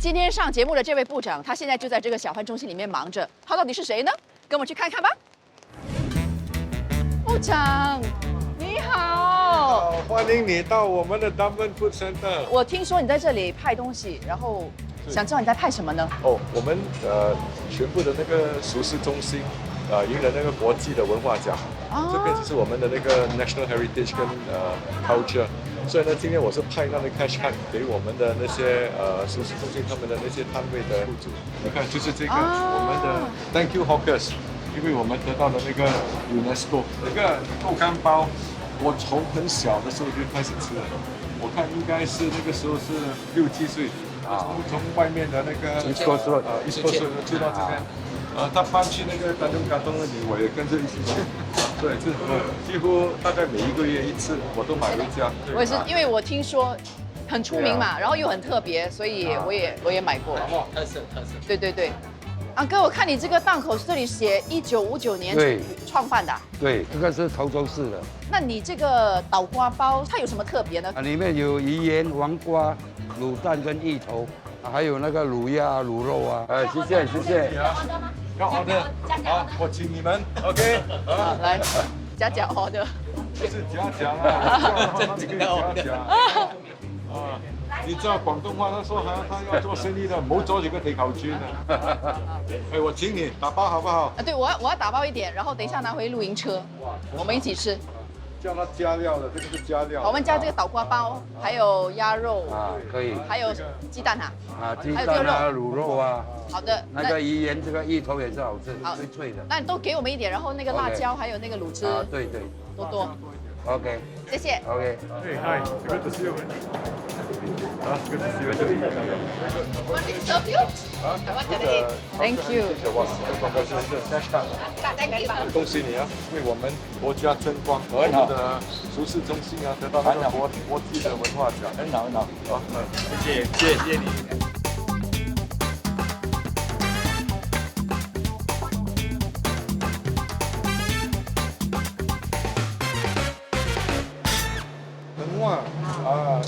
今天上节目的这位部长，他现在就在这个小贩中心里面忙着。他到底是谁呢？跟我们去看看吧。部长，你好。欢迎你到我们的 Dunman Food Center。我听说你在这里派东西，然后想知道你在派什么呢？哦，我们全部的那个熟食中心，赢了那个国际的文化奖。这边就是我们的那个 National Heritage 跟Culture。所以呢，今天我是派那个 cash card 给我们的那些熟食中心他们的那些摊位的户主。你看，就是这个我们的 Thank you Hawkers， 因为我们得到的那个 UNESCO 那个豆干包，我从很小的时候就开始吃了。我看应该是那个时候是6、7岁啊，从外面的那个一说吃吃到这边。他搬去那个丹东港东那里，我也跟着一起去。对，这几乎大概每一个月一次，我都买回家。我也是，因为我听说很出名嘛，然后又很特别，所以我也买过。特色。对对对。啊哥，我看你这个档口这里写1959年创办的。对，这个是潮州市的。那你这个倒瓜包它有什么特别呢？里面有鱼圆、黄瓜、卤蛋跟芋头，还有那个卤鸭、卤肉啊。谢谢。要好的，好，我请你们 ，OK。好，来，加好的。不是夹啊，你可以夹。啊，你知道广东话他说他要做生意的，唔好阻住個地球轉啊！哎，我請你打包好不好？对，我要打包一点，然后等一下拿回露营车，我们一起吃。叫他加料的，这个是加料。我们加这个倒瓜包，还有鸭肉啊，可以。还有鸡蛋啊。鸡蛋啊，卤肉啊。好的。那个鱼圆，这个芋头也是好吃，脆的。那都给我们一点，然后那个辣椒还有那个卤汁。啊，对。多。OK。谢谢。OK。Hi, good to see you. Good to see you. Want to serve you? I want to eat. Thank you. 谢谢，哇，恭喜你啊，为我们国家争光，我们的熟食中心啊得到那个国际的文化奖，很好。好，谢谢你。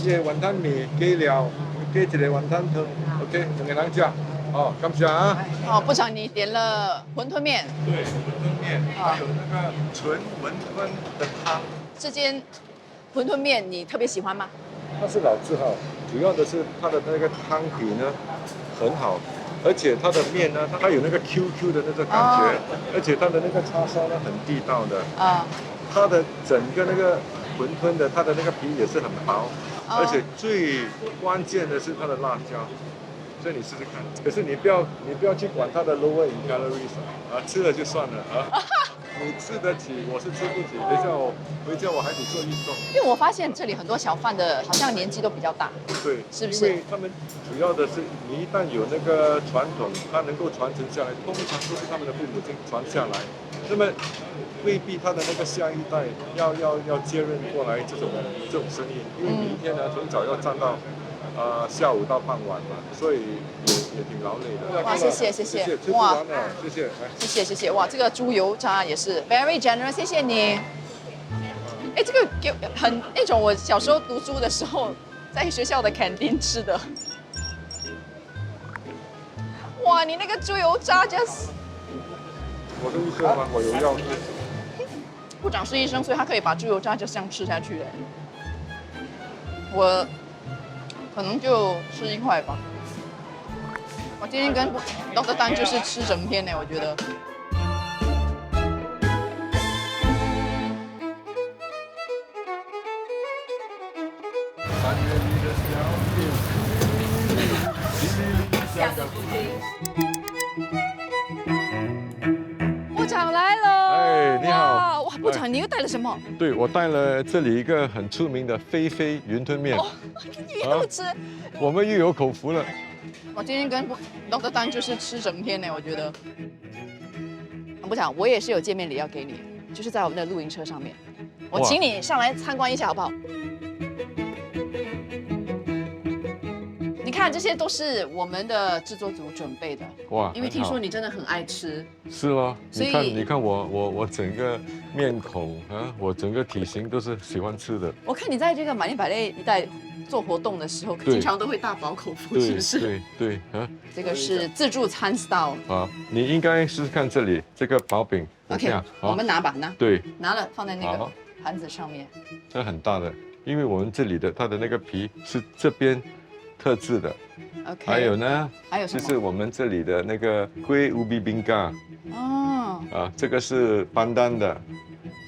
耶，雲吞麵、雞料、雞一個雲吞湯 ，OK，兩個人食。哦，感謝啊。哦，部長，你點了雲吞麵。對，雲吞麵，還有那個純雲吞的湯。這間雲吞麵你特別喜歡嗎？它是老字號，主要的是它的那個湯底呢很好，而且它的麵呢，它有那個 QQ 的那種感覺，而且它的那個叉燒呢很地道的。啊。它的整個那個雲吞的，它的那個皮也是很薄。而且最關鍵的是它的辣椒，所以你試試看。可是你不要去管它的 lower in calories 啊，吃了就算了啊。你吃得起，我是吃不起。等一下我回家我还得做運動。因為我發現這裡很多小販的，好像年紀都比較大。對，是不是？因為他們主要的是，你一旦有那個傳統，它能夠傳承下來，通常都是他們的父母親傳下來。那麼未必他的那個下一代要接任過來這種生意，因為每一天呢從早要站到下午到傍晚嘛，所以也挺勞累的。哇，謝謝。吃不完了，謝謝。哇，這個豬油渣也是 very generous， 謝謝你。哎，這個給很那種我小時候讀書的時候在學校的 canteen 吃的。哇，你那個豬油渣 just。我是醫生嘛，我有藥吃。部長是醫生，所以他可以把豬油渣就這樣吃下去的。我可能就吃1塊吧。我今天跟Dr. Dan就是吃整天呢，我覺得。部長來了。哎，你好。哇，部長，你又帶了什麼？對，我帶了這裡一個很出名的菲菲雲吞麵。哦，你又吃。我們又有口福了。我今天跟Dr. Dan就是吃整天呢，我覺得。部長，我也是有見面禮要給你，就是在我們的露營車上面，我請你上來參觀一下，好不好？你看，這些都是我們的製作組準備的。哇！因為聽說你真的很愛吃。是咯，你看我整個面孔啊，我整個體型都是喜歡吃的。我看你在這個滿利百類一帶做活动的时候，对经常都会大饱口福，是不是？对对啊这个是自助餐 style。啊！你应该试试看这里这个薄饼。 OK，我们拿吧，拿。对，拿了放在那个好盘子上面。这很大的，因为我们这里的它的那个皮是这边特制的。 OK。还有呢，还有什么？就是我们这里的那个龟乌比饼干哦，啊，这个是班丹的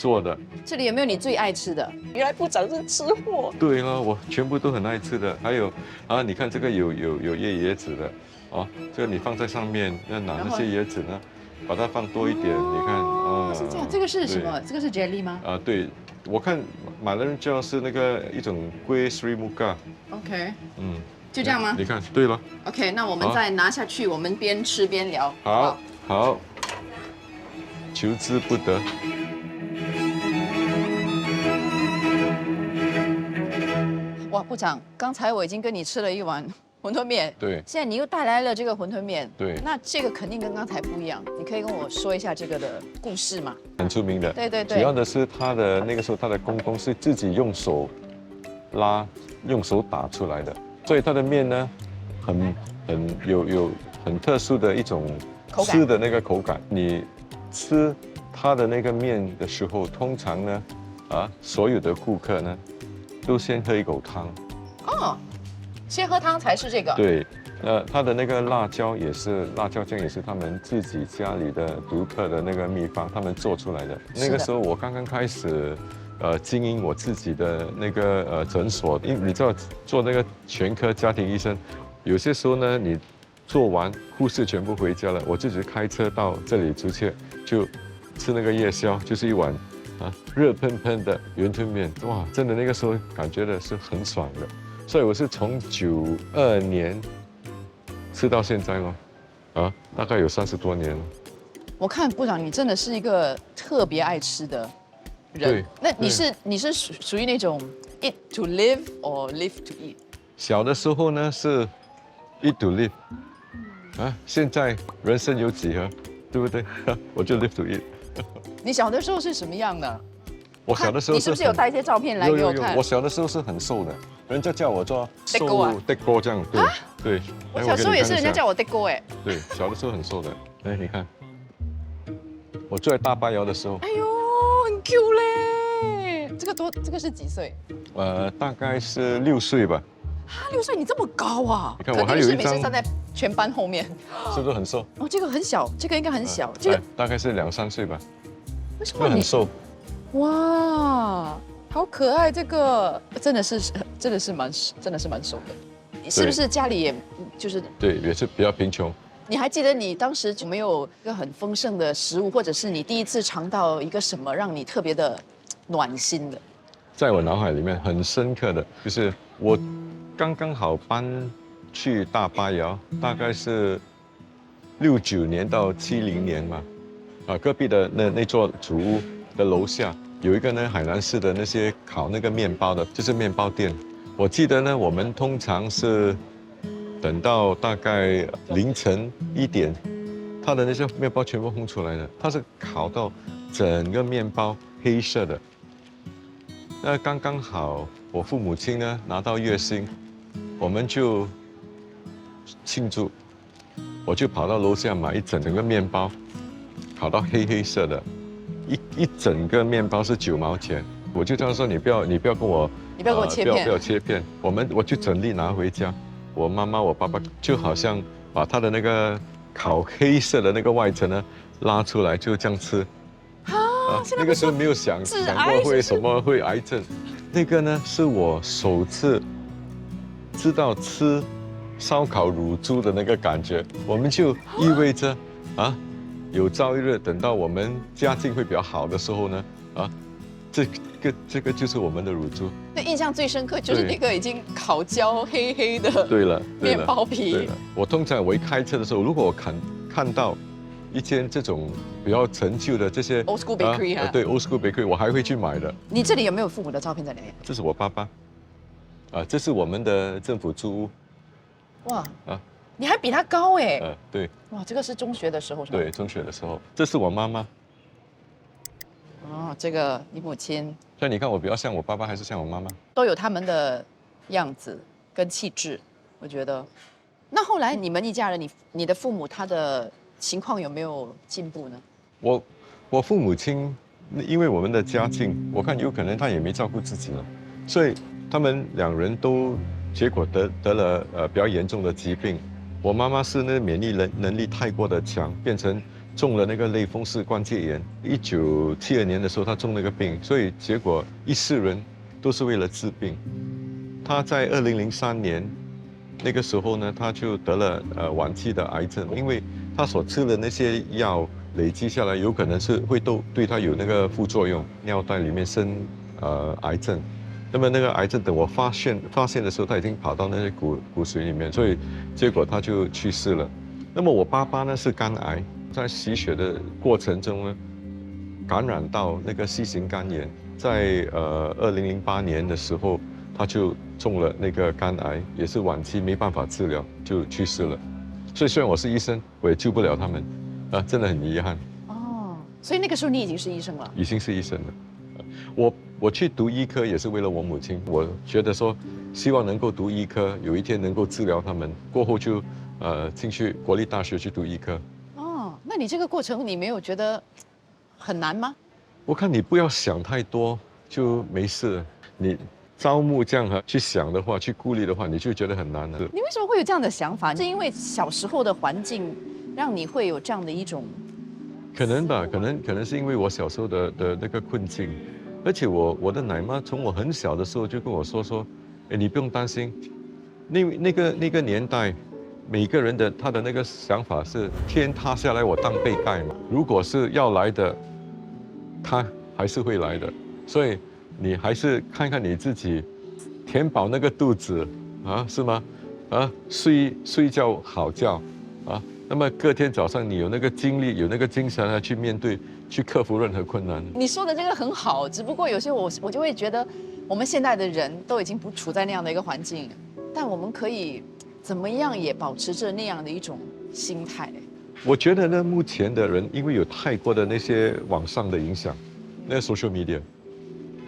做的。这里有没有你最爱吃的？原来部长是吃货。对了，我全部都很爱吃的。还有啊，你看这个有椰子的，哦，这个你放在上面，要拿那些椰子呢，把它放多一点。你看啊，是这样。这个是什么？这个是 jelly 吗？啊，对，我看马来人叫是那个一种龟 Sri Muka。 OK，嗯，就这样吗你看，对了， ？OK，那我们再拿下去，我们边吃边聊。好，好，求之不得。哇，部长，刚才我已经跟你吃了一碗馄饨面，对现在你又带来了这个馄饨面，对那这个肯定跟刚才不一样，你可以跟我说一下这个的故事吗？很出名的。对对对主要的是他的那个时候，他的公公是自己用手拉、用手打出来的，所以他的面呢，有很特殊的一种口感吃的那个口感。你吃他的那个面的时候，通常呢，所有的顾客呢，都先喝一口汤。哦，先喝汤才是这个。对，它的那个辣椒酱也是他们自己家里的独特的那个秘方，他们做出来的。是的那个时候我刚刚开始，经营我自己的那个诊所，因为你知道做那个全科家庭医生，有些时候呢，你做完护士全部回家了，我自己开车到这里出去就吃那个夜宵，就是一碗热喷喷的圆吞面，哇，真的那个时候感觉的是很爽的。所以我是从92年吃到现在咯，大概有30多年了。我看部长你真的是一个特别爱吃的人对，那你是属于那种 eat to live or live to eat？小的时候呢是 eat to live，现在人生有几何，对不对？我就 live to eat。你小的时候是什么样的？我小的时候你是不是有带一些照片来给我看？我小的时候是很瘦的，人家叫我做的哥啊的哥这样，对对。我小时候也是人家叫我。我的哥哎。对，小的时候很瘦的。哎，你看，我坐在大巴窑的时候，哎呦，很 Q 嘞！这个是几岁？大概是6岁吧，啊，6岁你这么高啊？你看我还有一张肯定是每次站在全班后面。是不是很瘦？哦，这个很小，这个应该很小。这个大概是2、3岁吧，为什么你？会很瘦。哇，好可爱！这个真的是蛮熟的。是不是家里也就是？对，也是比较贫穷。你还记得你当时有没有一个很丰盛的食物，或者是你第一次尝到一个什么让你特别的暖心的？在我脑海里面很深刻的就是我刚刚好搬去大巴窑，大概是69年到70年嘛，隔壁的那座祖屋的楼下有一个呢海南市的那些烤那个面包的，就是面包店。我记得呢，我们通常是等到大概凌晨1点，它的那些面包全部烘出来的，它是烤到整个面包黑色的。那刚刚好，我父母亲呢拿到月薪，我们就庆祝，我就跑到楼下买一整个面包，烤到黑色的，一整个面包是9毛钱，我就这样说，你不要跟我，你不要给我切片，不要切片，我就整粒拿回家，我妈妈我爸爸就好像把他的那个烤黑色的那个外层呢拉出来，就这样吃。那个时候没有想过会癌症，那个呢是我首次知道吃烧烤乳猪的那个感觉，我们就意味着有朝一日等到我们家境会比较好的时候呢，这个就是我们的乳猪。那印象最深刻就是那个已经烤焦黑黑的面包皮。对了，我通常我一开车的时候，如果我看到一间这种比较陈旧的这些 old school bakery 对 old school bakery， 我还会去买的。你这里有没有父母的照片在里面？这是我爸爸，这是我们的政府住屋。哇你还比他高哎。对。哇，这个是中学的时候是吗？对，中学的时候。这是我妈妈。哦，这个你母亲。所以你看我比较像我爸爸还是像我妈妈？都有他们的样子跟气质，我觉得。那后来你们一家人，你的父母他的情况有没有进步呢？我父母亲，因为我们的家境，我看有可能他也没照顾自己了，所以他们2人都结果得了比较严重的疾病。我妈妈是那个免疫能力太过的强，变成中了那个类风湿关节炎。1972年的时候，她中了个病，所以结果一世人都是为了治病。她在2003年那个时候呢，她就得了晚期的癌症，因为她所吃的那些药累积下来，有可能是会对她有那个副作用，尿袋里面生癌症。那么那个癌症等我发现的时候，它已经跑到那些骨髓里面，所以结果他就去世了。那么我爸爸呢是肝癌，在洗血的过程中呢，感染到那个 C 型肝炎，在2008年的时候，他就中了那个肝癌，也是晚期没办法治疗，就去世了。所以虽然我是医生，我也救不了他们，真的很遗憾。哦，所以那个时候你已经是医生了？已经是医生了。我去读医科也是为了我母亲，我觉得说希望能够读医科，有一天能够治疗他们。过后就进去国立大学去读医科。哦，那你这个过程你没有觉得很难吗？我看你不要想太多就没事。你招募这样去想的话，去顾虑的话，你就觉得很难了。你为什么会有这样的想法？是因为小时候的环境让你会有这样的一种？可能吧，可能是因为我小时候的那个困境，而且我的奶妈从我很小的时候就跟我说，哎，你不用担心，那个年代，每个人他的那个想法是天塌下来我当被盖嘛，如果是要来的，他还是会来的，所以你还是看看你自己，填饱那个肚子啊，是吗？睡觉好觉啊。那么隔天早上，你有那个精力，有那个精神去面对，去克服任何困难。你说的这个很好，只不过有些我就会觉得，我们现在的人都已经不处在那样的一个环境，但我们可以怎么样也保持着那样的一种心态。我觉得呢，目前的人因为有太过的那些网上的影响，那个 social media，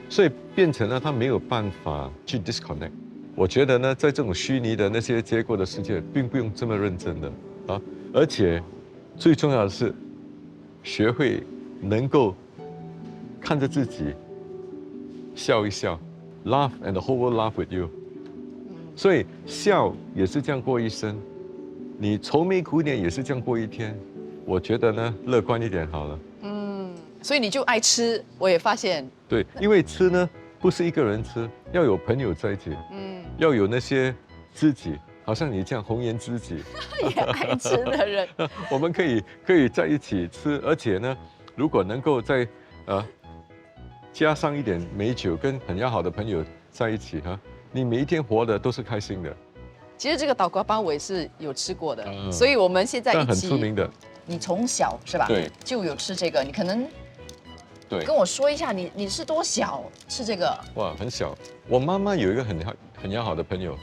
所以变成了他没有办法去 disconnect。我觉得呢，在这种虚拟的那些结果的世界，并不用这么认真的啊。而且，最重要的是，学会能够看着自己笑一笑 ，laugh and the whole world laugh with you。所以笑也是这样过一生，你愁眉苦脸也是这样过一天。我觉得呢，乐观一点好了。所以你就爱吃，我也发现。对，因为吃呢不是一个人吃，要有朋友在一起，要有那些知己。好像你这样红颜知己，也爱吃的人，我们可以在一起吃，而且呢，如果能够再加上一点美酒，跟很要好的朋友在一起你每一天活的都是开心的。其实这个倒瓜包我也是有吃过的，所以我们现在一起。很出名的。你从小是吧？对，就有吃这个，你可能对跟我说一下你是多小吃这个？哇，很小。我妈妈有一个很要好的朋友。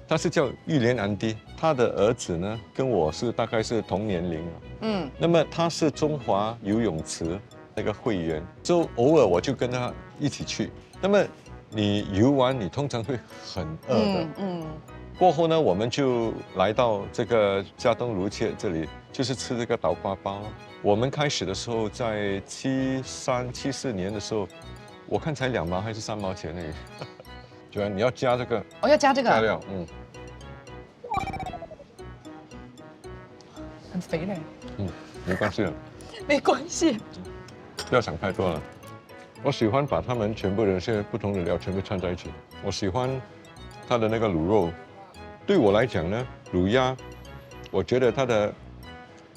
他是叫玉莲安迪，他的儿子呢跟我大概是同年龄那么他是中华游泳池那个会员，就偶尔我就跟他一起去。那么你游完，你通常会很饿的，过后呢，我们就来到这个嘉东如切这里，就是吃这个倒瓜包。我们开始的时候在73、74年的时候，我看才2毛还是3毛钱而已。主要你要加这个，要加这个加料，很肥嘞，没关系的，没关系，不要想太多了。我喜欢把他们全部的些不同的料全部掺在一起。我喜欢它的那个卤肉，对我来讲呢，卤鸭，我觉得它的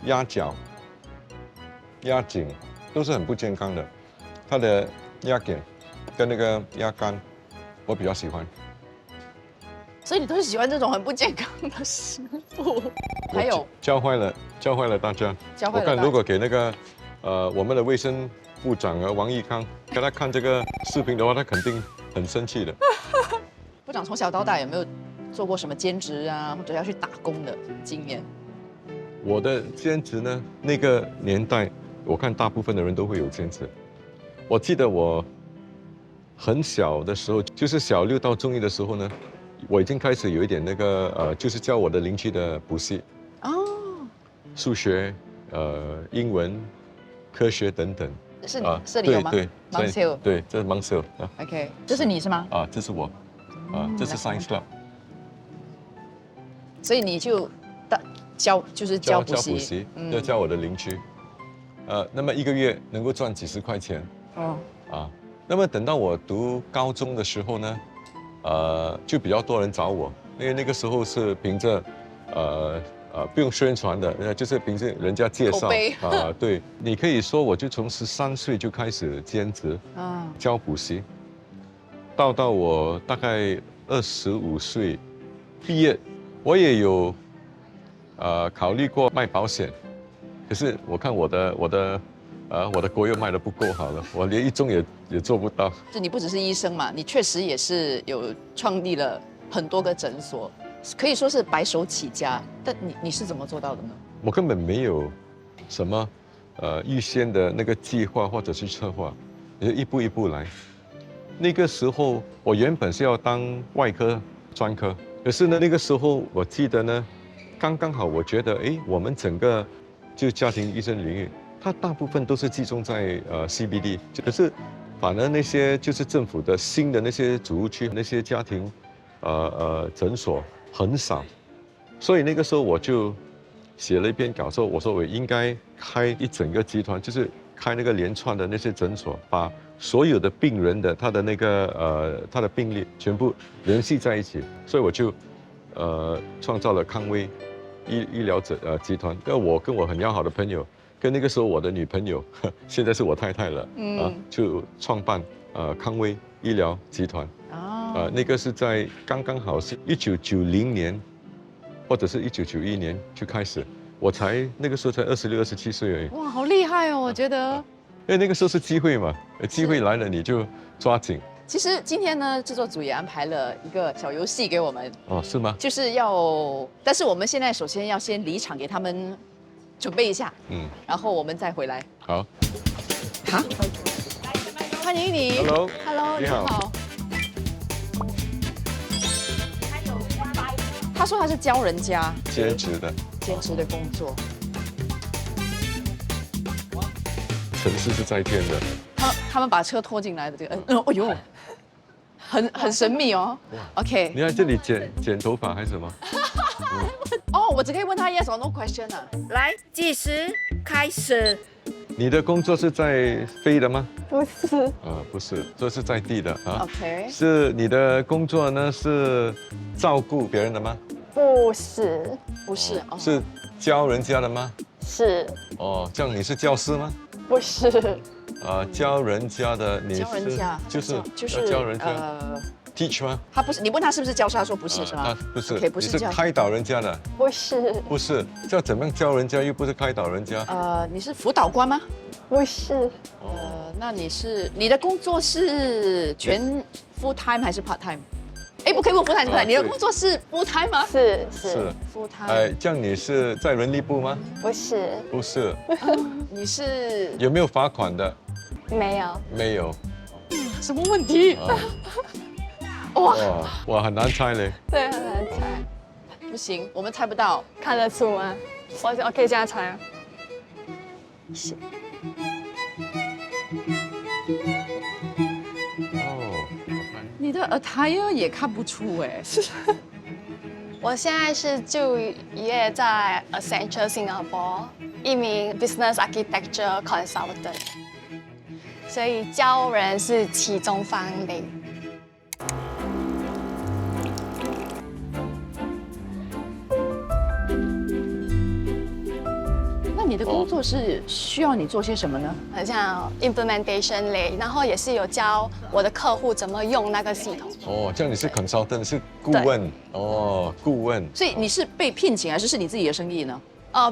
鸭脚、鸭颈都是很不健康的，它的鸭颈跟那个鸭肝。我比较喜欢，所以你都是喜欢这种很不健康的食物。还有教坏了大家。我看如果给那个我们的卫生部长王义康给他看这个视频的话，他肯定很生气的。部长从小到大有没有做过什么兼职啊，或者要去打工的经验？我的兼职呢，那个年代我看大部分的人都会有兼职。我记得我很小的时候，就是小6到中1的时候呢，我已经开始有一点那个就是教我的邻居的补习，哦，数学、英文、科学等等。是你这里有吗？对 Monsil 对，这是 Monsil 啊。 OK， 这是你是吗？啊，这是我，这是 Science Club。所以你就教补习，要教我的邻居。那么1个月能够赚几10块钱。哦，那么等到我读高中的时候呢，就比较多人找我，因为那个时候是凭着不用宣传的，就是凭着人家介绍对，你可以说我就从13岁就开始兼职，教补习，到我大概25岁毕业，我也有考虑过卖保险，可是我看我的国药卖得不够好了，我连1中也做不到。就你不只是医生嘛，你确实也是有创立了很多个诊所，可以说是白手起家。但你是怎么做到的呢？我根本没有什么预先的那个计划或者是策划，也就一步一步来。那个时候我原本是要当外科专科，可是呢那个时候我记得呢，刚刚好我觉得我们整个就家庭医生领域，它大部分都是集中在CBD， 可是反而那些就是政府的新的那些主务区那些家庭诊所很少，所以那个时候我就写了一篇稿说，我说我应该开一整个集团，就是开那个连串的那些诊所，把所有的病人的他的那个他的病例全部联系在一起，所以我就创造了康威医疗集团。我跟我很要好的朋友，跟那个时候我的女朋友，现在是我太太了，就创办康威医疗集团。那个是在刚刚好是1990年，或者是1991年就开始，我才那个时候才26、27岁而已。哇，好厉害哦，我觉得。因为那个时候是机会嘛，机会来了你就抓紧。其实今天呢，制作组也安排了一个小游戏给我们。哦，是吗？就是要，但是我们现在首先要先离场，给他们准备一下，然后我们再回来。好。好，欢迎你。Hello， 你好。他说他是教人家兼职的工作。城市是在天的。他们把车拖进来的这个，哎呦，很神秘哦。OK。你在这里剪头发还是什么？哦，我只可以问他 yes or no question 啊。来，计时开始。你的工作是在飞的吗？不是。不是，这是在地的啊。OK。是你的工作呢是照顾别人的吗？不是。不是。是教人家的吗？是。这样你是教师吗？不是。教人家的你是教人家就是教人家teach 吗？他不是，你问他是不是教师，他说不是，是吗？不是。 OK， 不是你是开导人家的？不是。不是，叫怎么样教人家又不是开导人家？你是辅导官吗？不是。那你的工作是全 full time 还是 part time？ 不可以问 full time 是 part time， 你的工作是 full time 吗？是。full time。这样你是在人力部吗？不是。不是。你是有没有罚款的？没有。没有。什么问题？哇，很难猜嘞。对，很难猜。不行，我们猜不到。看得出吗？我可以这样猜啊。是。你的 attire 也看不出哎。我现在是就业在 Accenture Singapore， 一名 Business Architecture Consultant， 所以教人是其中方面。那你的工作是需要你做些什么呢？很像 implementation 类，然后也是有教我的客户怎么用那个系统。这样你是 consultant， 是顾问。顾问。所以你是被聘请还是你自己的生意呢？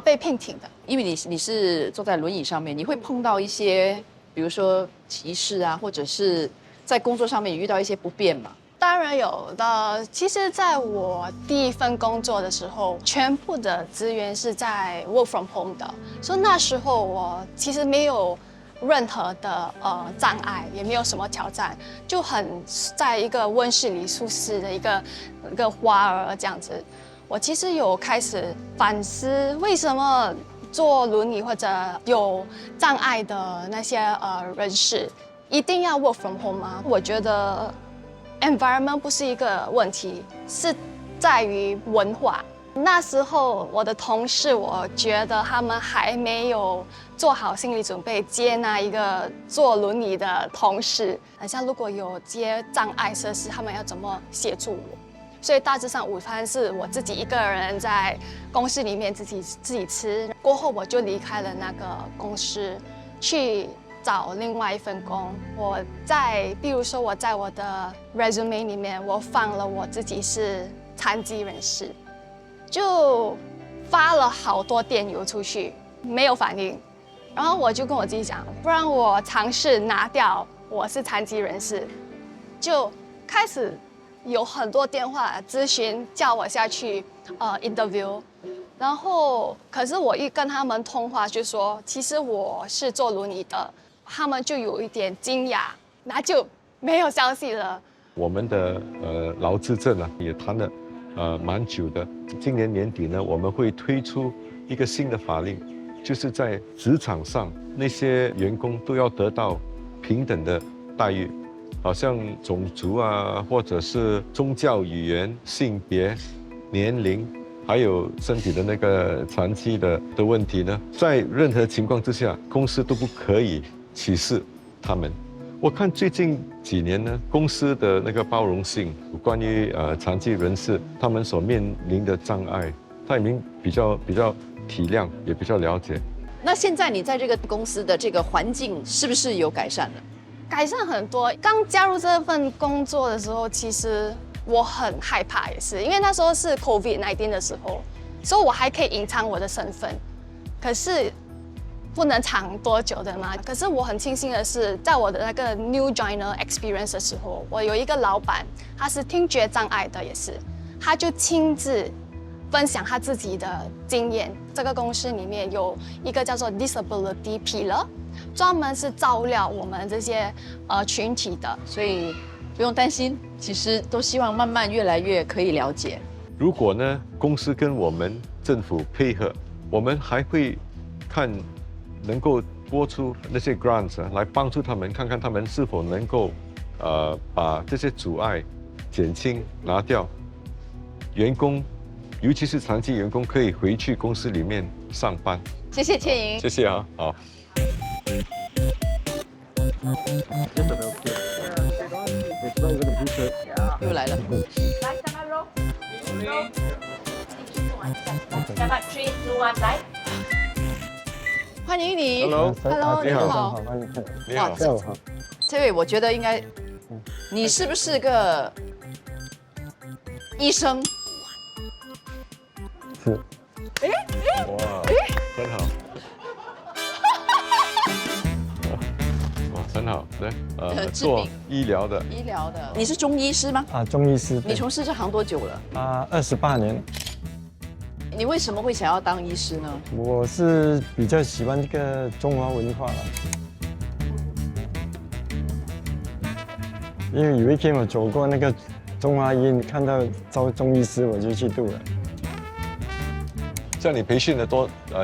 被聘请的。因为你是坐在轮椅上面，你会碰到一些，比如说歧视啊，或者是在工作上面遇到一些不便嘛？当然有的。其实，在我第一份工作的时候，全部的资源是在 work from home 的，所以那时候我其实没有任何的障碍，也没有什么挑战，就很在一个温室里舒适的一个花儿这样子。我其实有开始反思，为什么坐轮椅或者有障碍的那些人士一定要 work from home 吗？我觉得 environment 不是一个问题，是在于文化。那时候我的同事，我觉得他们还没有做好心理准备接纳一个坐轮椅的同事。好像如果有这些障碍设施，他们要怎么协助我？所以大致上午餐是我自己一个人在公司里面自己吃。过后我就离开了那个公司，去找另外一份工。比如说我在我的 resume 里面，我放了我自己是残疾人士。就发了好多电邮出去，没有反应。然后我就跟我自己讲，不然我尝试拿掉我是残疾人士，就开始有很多电话咨询叫我下去interview。然后可是我一跟他们通话就说，其实我是坐轮椅的，他们就有一点惊讶，那就没有消息了。我们的劳资证啊也谈了蛮久的。今年年底呢，我们会推出一个新的法令，就是在职场上那些员工都要得到平等的待遇，好像种族啊，或者是宗教、语言、性别、年龄，还有身体的那个残疾的问题呢，在任何情况之下，公司都不可以歧视他们。我看最近几年呢，公司的那个包容性，关于残疾人士他们所面临的障碍，他已经比较体谅，也比较了解。那现在你在这个公司的这个环境是不是有改善了？改善很多。刚加入这份工作的时候，其实我很害怕，也是因为那时候是 COVID-19 的时候，所以我还可以隐藏我的身份，可是不能藏多久的嘛。可是我很庆幸的是，在我的那个 new joiner experience 的时候，我有一个老板，他是听觉障碍的，也是，他就亲自分享他自己的经验。这个公司里面有一个叫做 disability pillar， 专门是照料我们这些群体的，所以不用担心，其实都希望慢慢越来越可以了解。如果呢，公司跟我们政府配合，我们还会看能够拨出那些 grants 来帮助他们，看看他们是否能够把这些阻碍减轻拿掉。员工，尤其是残疾员工，可以回去公司里面上班。谢谢倩莹，谢谢啊，好。又来了。欢迎你 Hello， 你好，你好，下午好。这位我觉得应该，你是不是个医生？是。哇，很好。哇，很好，对，做医疗的。医疗的，你是中医师吗？啊，中医师。你从事这行多久了？啊，28年。你为什么会想要当医师呢？我是比较喜欢这个中华文化了，因为有一天我走过那个中华医院，看到招中医师，我就去读了。像你培训了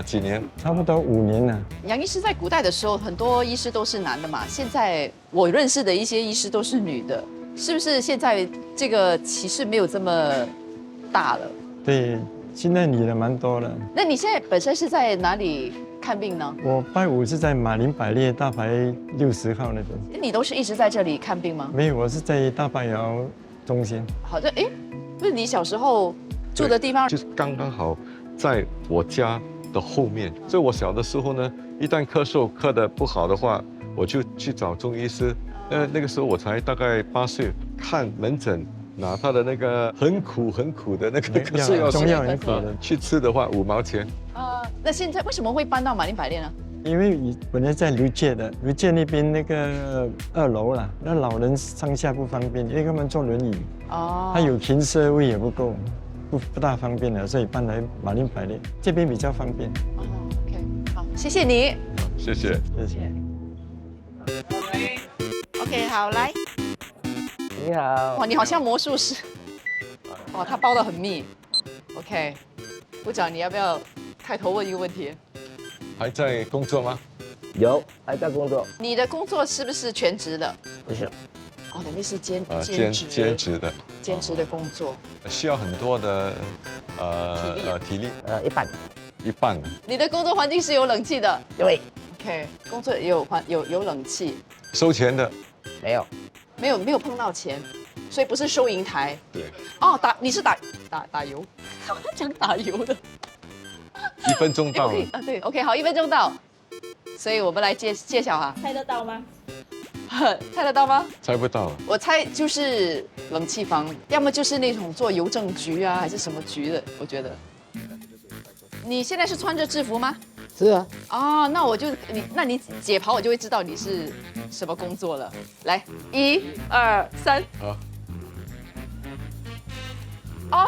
几年？差不多5年了。杨医师在古代的时候，很多医师都是男的嘛，现在我认识的一些医师都是女的，是不是现在这个歧视没有这么大了？对。现在女的蛮多了。那你现在本身是在哪里看病呢？我拜5是在马林百列大排60号那边。你都是一直在这里看病吗？没有，我是在大半窑中心。好的，哎，不是你小时候住的地方，就是刚刚好在我家的后面。所以我小的时候呢，一旦咳嗽咳得不好的话，我就去找中医师。那个时候我才大概8岁，看门诊。拿他的那个很苦的那个咳嗽药，中药很苦的，去吃的话5毛钱。那现在为什么会搬到马林百列呢？因为本来在刘界那边那个2楼啦，那老人上下不方便，因为他们坐轮椅，他有停车位也不够，不大方便的，所以搬来马林百列这边比较方便。OK， 好，谢谢你，谢谢，谢谢。OK， 好，来。你好。哇，你好像魔术师。哇，他包得很密。OK， 部长，你要不要开头问一个问题？还在工作吗？有，还在工作。你的工作是不是全职的？不是。哦，等于是兼职的。兼职的工作。需要很多的体力。一半。一半。你的工作环境是有冷气的。对。OK， 工作也有冷气。收钱的。没有。没有碰到钱，所以不是收银台。对。哦，你是打油，讲打油的。1分钟到了。啊，对 ，OK， 好，1分钟到。所以我们来揭晓哈。猜得到吗？猜得到吗？猜不到。我猜就是冷气房，要么就是那种做邮政局啊，还是什么局的，我觉得。你现在是穿着制服吗？是啊。哦，那你解袍，我就会知道你是什么工作了。来，1、2、3。好。哦。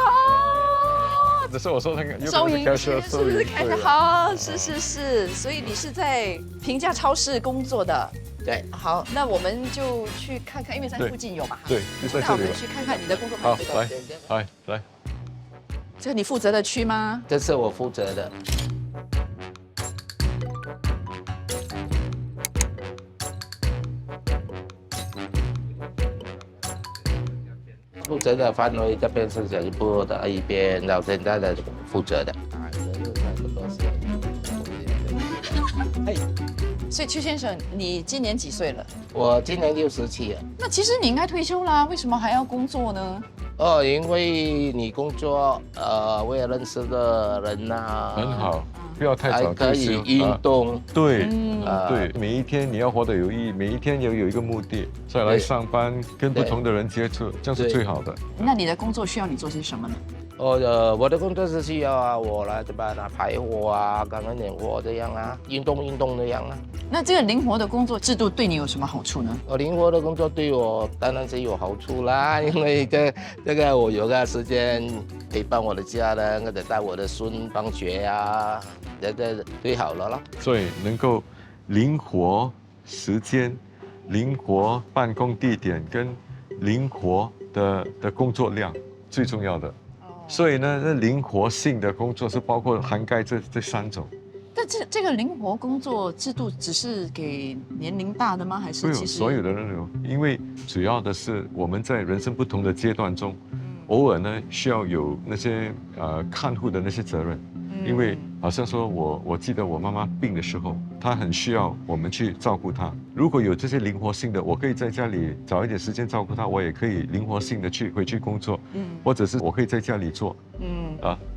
这是我说那个收银是不是开始好？是，所以你是在平价超市工作的。对。好，那我们就去看看，因为在附近有嘛。对，就在这里。那我们去看看你的工作。好，来。这是你负责的区吗？这是我负责的。负责的范围这边是小一部的一边，然后现在的负责的。所以邱先生，你今年几岁了？我今年67了。那其实你应该退休啦，为什么还要工作呢？哦，因为你工作，我也认识的人呐。很好，不要太早退休。还可以运动。对，对，每一天你要活得有意义，每一天要有一个目的，再来上班，跟不同的人接触，这样是最好的。那你的工作需要你做些什么呢？我的工作是需要我来这边排火啊，刚刚点火这样啊，运动这样啊。那这个灵活的工作制度对你有什么好处呢？灵活的工作对我当然是有好处啦，因为这个我有个时间陪伴我的家人，或者带我的孙放学啊，这最好了啦。所以能够灵活时间、灵活办公地点跟灵活的工作量最重要的。所以呢，灵活性的工作是包括涵盖这3种。但这个灵活工作制度只是给年龄大的吗？还是其实所有的人有？因为主要的是我们在人生不同的阶段中，偶尔呢需要有那些看护的那些责任。因为好像说我记得我妈妈病的时候，她很需要我们去照顾她。如果有这些灵活性的，我可以在家里找一点时间照顾她，我也可以灵活性的回去工作，或者是我可以在家里做，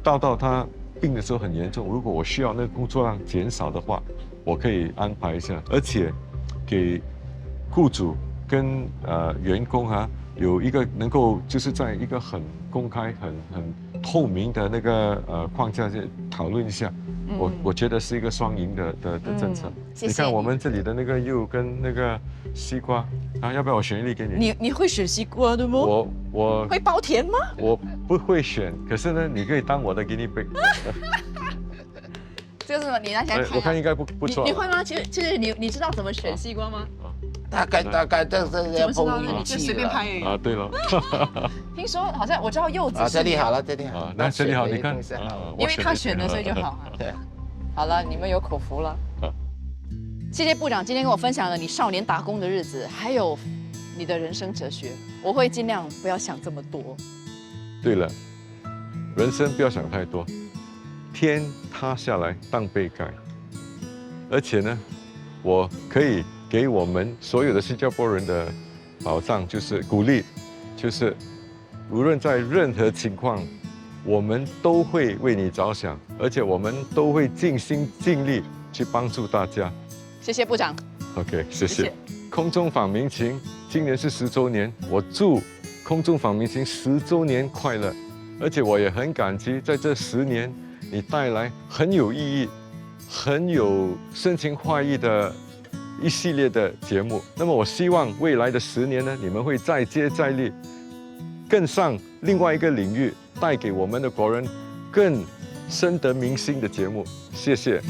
到她病的时候很严重，如果我需要那个工作量减少的话，我可以安排一下，而且给雇主跟员工有一个能够就是在一个很公开、很透明的那个框架下讨论一下，我觉得是一个双赢的政策。谢谢你看我们这里的那个柚跟那个西瓜要不要我选一粒给你？你会选西瓜的吗？我会包甜吗？我不会选，可是呢，你可以当我的 guinea pig。这个是什么？你拿起来看。我看应该不错。你会吗？其实你知道怎么选西瓜吗？大概这是要碰运气随便拍而已。对了。听说好像我知道柚子。这里好了，这里好。那这里好，你看。因为他选的，所以就好。对。好了，你们有口福了。谢谢部长今天跟我分享了你少年打工的日子，还有你的人生哲学。我会尽量不要想这么多。对了，人生不要想太多，天塌下来当被盖。而且呢，我可以给我们所有的新加坡人的保障，就是鼓励，就是无论在任何情况，我们都会为你着想，而且我们都会尽心尽力去帮助大家。谢谢部长。OK， 谢谢。空中访民情今年是10周年，我祝空中访民情10周年快乐！而且我也很感激，在这10年你带来很有意义、很有深情画意的一系列的节目。那么我希望未来的10年呢，你们会再接再厉，更上另外一个领域，带给我们的国人更深得民心的节目。谢谢。